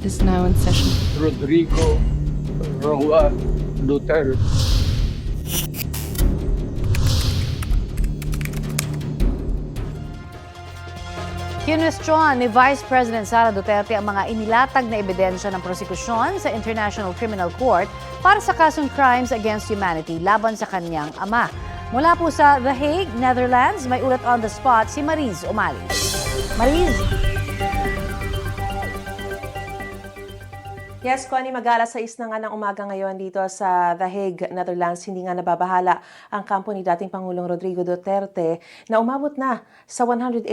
is now in session. Rodrigo Roa Duterte. Kinwestiyon ni Vice President Sara Duterte ang mga inilatag na ebidensya ng prosekusyon sa International Criminal Court para sa kasong crimes against humanity laban sa kanyang ama. Mula po sa The Hague, Netherlands, may ulat on the spot si Mariz Umali. Mariz? Yes, Connie, mag-aalas 6 na nga ng umaga ngayon dito sa The Hague, Netherlands. Hindi nga nababahala ang kampo ni dating Pangulong Rodrigo Duterte na umabot na sa 181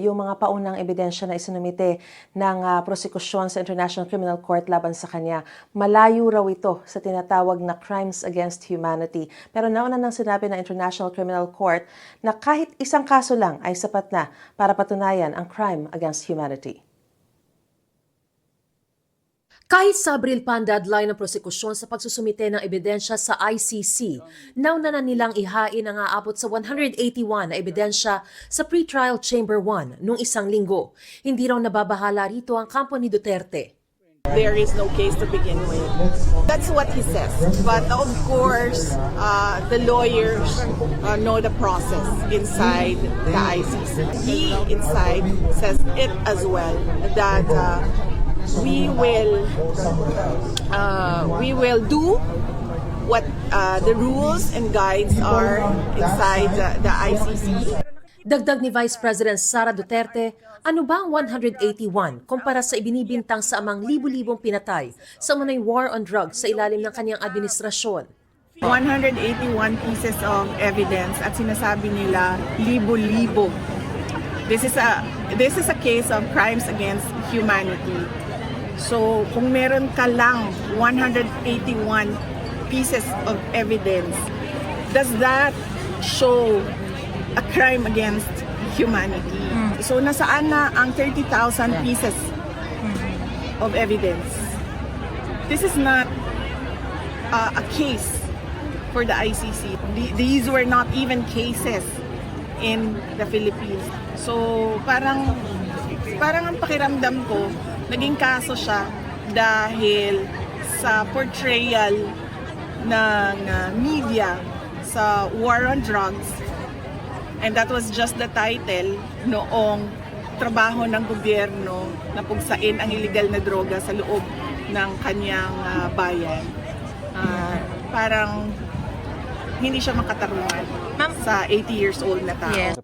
yung mga paunang ebidensya na isinumite ng prosekusyon sa International Criminal Court laban sa kanya. Malayo raw ito sa tinatawag na crimes against humanity. Pero nauna nang sinabi ng International Criminal Court na kahit isang kaso lang ay sapat na para patunayan ang crime against humanity. Kahit sa Abril pa ang deadline ng prosekusyon sa pagsusumite ng ebidensya sa ICC, nauna na nilang ihain ang aabot sa 181 na ebidensya sa pre-trial chamber 1 noong isang linggo. Hindi raw nababahala rito ang kampo ni Duterte. There is no case to begin with. That's what he says. But of course, the lawyers know the process inside the ICC. He inside says it as well that we will do what the rules and guides are inside the ICC. Dagdag ni Vice President Sara Duterte, ano ba ang 181 kumpara sa ibinibintang sa amang libu-libong pinatay sa umano'y war on drugs sa ilalim ng kanyang administrasyon? 181 pieces of evidence at sinasabi nila libo-libo. This is a case of crimes against humanity. So, kung meron ka lang 181 pieces of evidence, does that show a crime against humanity? So, nasaan na ang 30,000 pieces of evidence? This is not a case for the ICC. These were not even cases in the Philippines. So, parang ang pakiramdam ko, naging kaso siya dahil sa portrayal ng media sa war on drugs, and that was just the title noong trabaho ng gobyerno na pugsain ang illegal na droga sa loob ng kanyang bayan. Parang hindi siya makatarungan sa 80 years old na tao. Yes.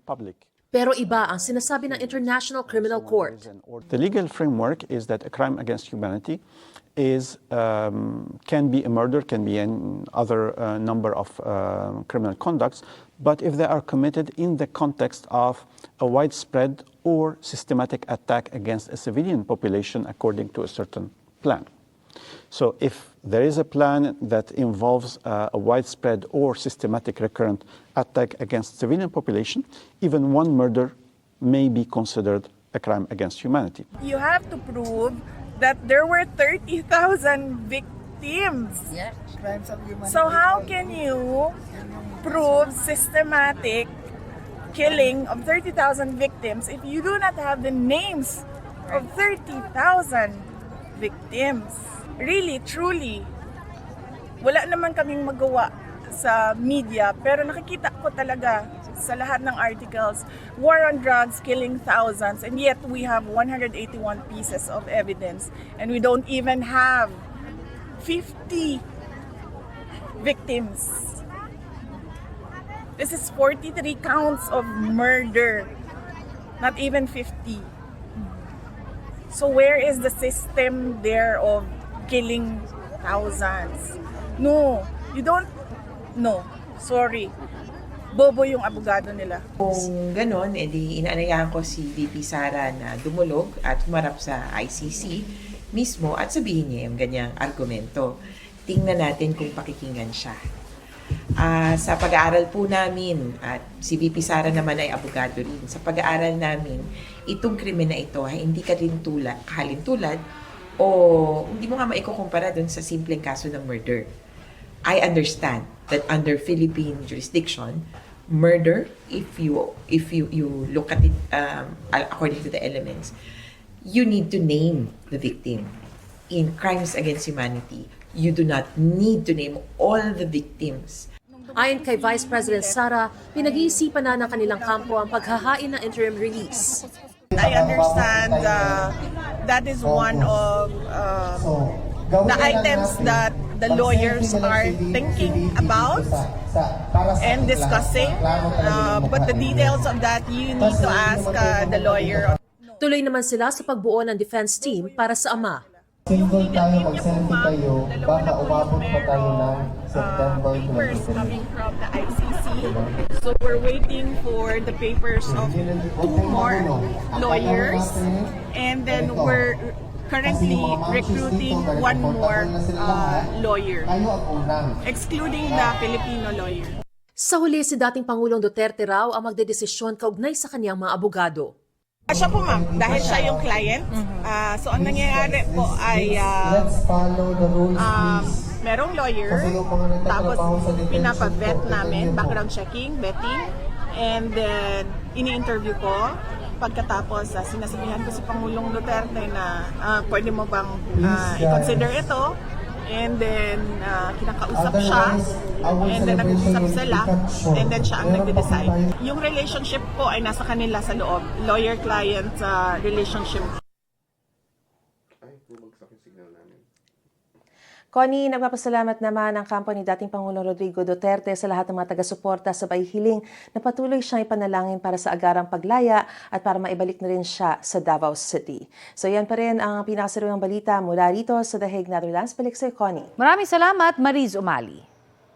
Pero iba ang sinasabi ng International Criminal Court. The legal framework is that a crime against humanity is can be a murder, can be an other number of criminal conducts, but if they are committed in the context of a widespread or systematic attack against a civilian population according to a certain plan. So if there is a plan that involves a widespread or systematic recurrent attack against civilian population, even one murder may be considered a crime against humanity. You have to prove that there were 30,000 victims. Yeah, crimes of humanity. So how can you prove systematic killing of 30,000 victims if you do not have the names of 30,000 victims? Really, truly, wala naman kaming magawa sa media, pero nakikita ko talaga sa lahat ng articles, war on drugs killing thousands, and yet we have 181 pieces of evidence, and we don't even have 50 victims. This is 43 counts of murder, not even 50. So where is the system there of killing thousands? No, you don't. No, sorry. Bobo yung abogado nila. Kung ganon, edi inaanayahan ko si VP Sara na dumulog at humarap sa ICC mismo at sabihin niya yung ganyang argumento. Tingnan natin kung pakikinggan siya. Sa pag-aaral po namin, at si VP Sara naman ay abogado rin, sa pag-aaral namin, itong krimen na ito ay hindi kahalintulad o hindi mo nga maikukumpara dun sa simpleng kaso ng murder. I understand that under Philippine jurisdiction, murder, if you look at it according to the elements, you need to name the victim. in crimes against humanity, you do not need to name all the victims. Ayon kay Vice President Sara, pinag-iisipan na ng kanilang kampo ang paghahain ng interim release. I understand that is one of the items that the lawyers are thinking about and discussing. But the details of that, you need to ask the lawyer. Tuloy naman sila sa pagbuo ng defense team para sa ama. Single tayo, mag-selfie tayo, baka umabot pa tayo ng September Papers 23. coming from the ICC. So we're waiting for the papers of 2 more lawyers, and then we're currently recruiting 1 more lawyer, Tayo ang unang. excluding the Filipino lawyer. Sa huli, si dating Pangulong Duterte raw ang magdedesisyon kaugnay sa kanyang mga abogado. Siya po ma'am, dahil siya yung client. So ang nangyayari po ay Let's follow the rules, please. merong lawyer, Kasi yung mga nagtatrabaho tapos sa detention pinapavet center, namin, ganyan po. background checking, vetting, and then ini-interview ko. Pagkatapos, sinasabihan ko si Pangulong Duterte na pwede mo bang i-consider ito, and then kinakausap siya, and then nag-usap sila, and then siya ang nagde-decide. Yung relationship ko ay nasa kanila sa loob, lawyer-client relationship. Connie, nagpapasalamat naman ang kampo ni dating Pangulong Rodrigo Duterte sa lahat ng mga taga-suporta, sabay hiling na patuloy siyang ipanalangin para sa agarang paglaya at para maibalik na rin siya sa Davao City. So yan pa rin ang pinakasariwang balita mula rito sa The Hague, Netherlands. Balik sa'yo, Connie. Maraming salamat, Mariz Umali.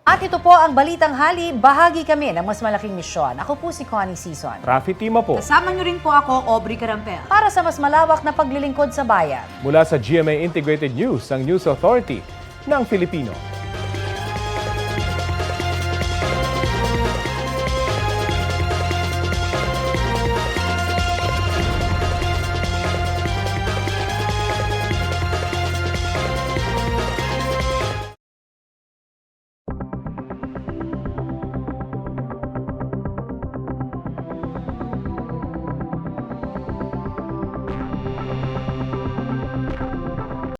At ito po ang Balitang Hali, bahagi kami ng mas malaking misyon. Ako po si Connie Sison. Rafi Tima po. Kasama niyo rin po ako, Aubrey Carampel. Para sa mas malawak na paglilingkod sa bayan. Mula sa GMA Integrated News, ang News Authority ng Filipino.